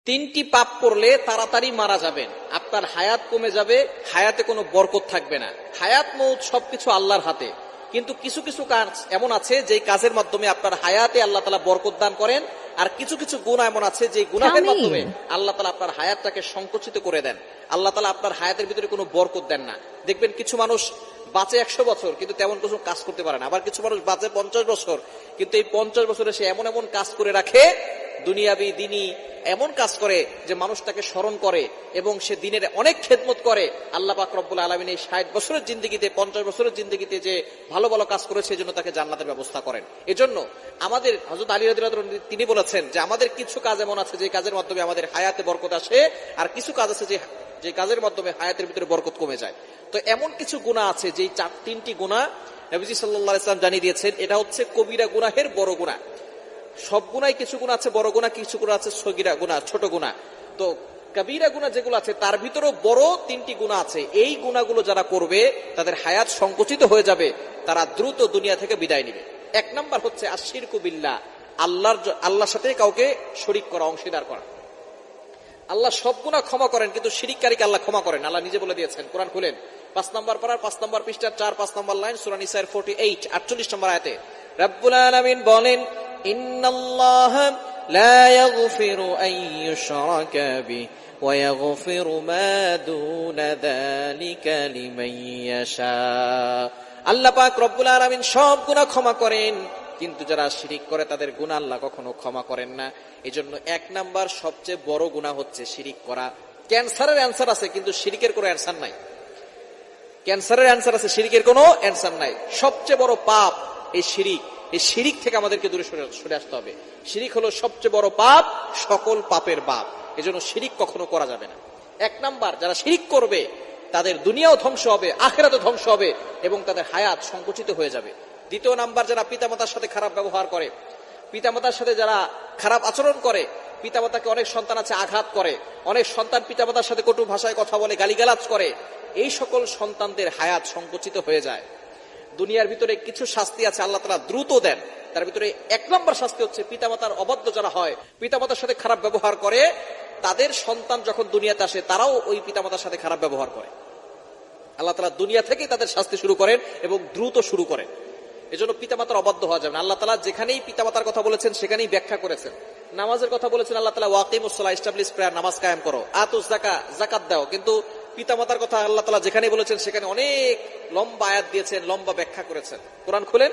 তিনটি পাপ করলে তাড়াতাড়ি মারা যাবেন, আপনার হায়াত কমে যাবে, হায়াতে কোনো বরকত থাকবে না। হায়াত মৌত সবকিছু আল্লাহর হাতে, কিন্তু কিছু কিছু কাজ এমন আছে যে কাজের মাধ্যমে আপনার হায়াতে আল্লাহ তাআলা বরকত দান করেন, আর কিছু কিছু গুনাহ এমন আছে যে গুনাহের মাধ্যমে আল্লাহ তাআলা আপনার হায়াতটাকে সংকুচিত করে দেন। আল্লাহ তাআলা আপনার হায়াতের ভিতরে কোনো বরকত দেন না। দেখবেন কিছু মানুষ বাঁচে 100 বছর কিন্তু তেমন কিছু কাজ করতে পারে না, আবার কিছু মানুষ বাঁচে 50 বছর কিন্তু এই 50 বছরে সে এমন এমন কাজ করে রাখে, দুনিয়াবি দিনই এমন কাজ করে যে মানুষ তাকে স্মরণ করে এবং সে দিনের অনেক খেদমত করে। আল্লাহ পাক রব্বুল আলামিন এই 60 বছরের জিন্দেগিতে, 50 বছরের জিন্দেগিতে যে ভালো ভালো কাজ করেছে সেজন্য তাকে জান্নাতের ব্যবস্থা করেন। এজন্য আমাদের হযরত আলী রাদিয়াল্লাহু আনহু তিনি বলেছেন যে আমাদের কিছু কাজ এমন আছে যে কাজের মাধ্যমে আমাদের হায়াতে বরকত আসে, আর কিছু কাজ আছে যে কাজের মাধ্যমে হায়াতের ভিতরে বরকত কমে যায়। তো এমন কিছু গুনাহ আছে যে তিনটি গুনাহ নবীজি সাল্লাল্লাহু আলাইহি ওয়াসাল্লাম জানিয়ে দিয়েছেন, এটা হচ্ছে কবিরা গুনাহের বড় গুনাহ। সব গুনাই কিছু গুনাহ আছে বড় গুনাহ, কিছু গুনাহ আছে সগীরা গুনাহ, ছোট গুনাহ। তো কবিরা গুনাহ যেগুলো আছে তার ভিতরেও বড় তিনটি গুনাহ আছে। এই গুনাহগুলো যারা করবে তাদের হায়াত সংকুচিত হয়ে যাবে, তারা দ্রুত দুনিয়া থেকে বিদায় নেবে। এক নাম্বার হচ্ছে আশিরকু বিল্লাহ, আল্লাহর সাথে কাউকে শরীক করা, অংশীদার করা। আল্লাহ সব গুনাহ ক্ষমা করেন কিন্তু শিরিককারীকে আল্লাহ ক্ষমা করেন। আল্লাহ নিজে বলে দিয়েছেন, কোরআন খুলেন 5 নম্বর পারার 5 নম্বর পৃষ্ঠার 4-5 নম্বর লাইন, সূরা নিসার 48 48 নম্বর আয়াতে রব্বুল আলামিন বলেন, ইন্নাল্লাহা লা ইয়াগফিরু আন ইউশরাকা বিহি ওয়া ইয়াগফিরু মা দুনা যালিকা লিমান ইয়াশা। আল্লাহ পাক রব্বুল আলামিন সব গুনাহ ক্ষমা করেন, কিন্তু যারা শিরিক করে তাদের গুনাহ আল্লাহ কখনো ক্ষমা করেন না। এজন্য এক নাম্বার সবচেয়ে বড় গুনাহ হচ্ছে শিরিক করা। ক্যান্সারের অ্যানসার আছে কিন্তু শিরিকের কোনো অ্যানসার নাই। ক্যান্সারের অ্যানসার আছে, শিরিকের কোনো অ্যানসার নাই। সবচেয়ে বড় পাপ এই শিরিক। এই শিরিক থেকে আমাদেরকে দূরে সরে আসতে হবে। শিরিক হলো সবচেয়ে বড় পাপ, সকল পাপের বাপ। এজন্য শিরিক কখনো করা যাবে না। এক নাম্বার, যারা শিরিক করবে তাদের দুনিয়াও ধ্বংস হবে, আখিরাতও ধ্বংস হবে এবং তাদের হায়াত সংকুচিত হয়ে যাবে। দ্বিতীয় নাম্বার, যারা পিতামাতার সাথে খারাপ ব্যবহার করে, পিতামাতার সাথে যারা খারাপ আচরণ করে, পিতামাতাকে অনেক সন্তান আছে আঘাত করে, অনেক সন্তান পিতামাতার সাথে কটু ভাষায় কথা বলে, গালিগালাজ করে, এই সকল সন্তানদের হায়াত সংকুচিত হয়ে যায়। দুনিয়ার ভিতরে কিছু শাস্তি আছে আল্লাহ তাআলা দ্রুত দেন। তার ভিতরে এক নম্বর শাস্তি হচ্ছে পিতামাতার অবাধ্য যারা হয়, পিতামাতার সাথে খারাপ ব্যবহার করে, তাদের সন্তান যখন দুনিয়াতে আসে তারাও ওই পিতামাতার সাথে খারাপ ব্যবহার করে। আল্লাহ তাআলা দুনিয়া থেকেই তাদের শাস্তি শুরু করেন এবং দ্রুত শুরু করেন। এজন্য পিতামাতার অবাধ্য হওয়া যাবে না। আল্লাহ তাআলা যেখানেই পিতামাতার কথা বলেছেন সেখানেই ব্যাখ্যা করেছেন। নামাজের কথা বলেছেন আল্লাহ তাআলা, ওয়াকিমুস সালাহ, এস্টাবলিশ প্রেয়ার, নামাজ কায়েম করো, আতুজ যাকাত, যাকাত দাও। কিন্তু পিতামাতার কথা আল্লাহ তাআলা যেখানে বলেছেন সেখানে অনেক লম্বা আয়াত দিয়েছেন, লম্বা ব্যাখ্যা করেছেন। কোরআন খুলেন,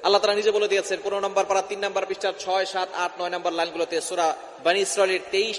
আল্লাহ তাআলা নিজে বলে দিয়েছেন 15 নম্বর পারা 3 নম্বর পৃষ্ঠার 6, 7, 8, 9 নম্বর লাইনগুলোতে, সূরা বনী ইসরাঈলের 23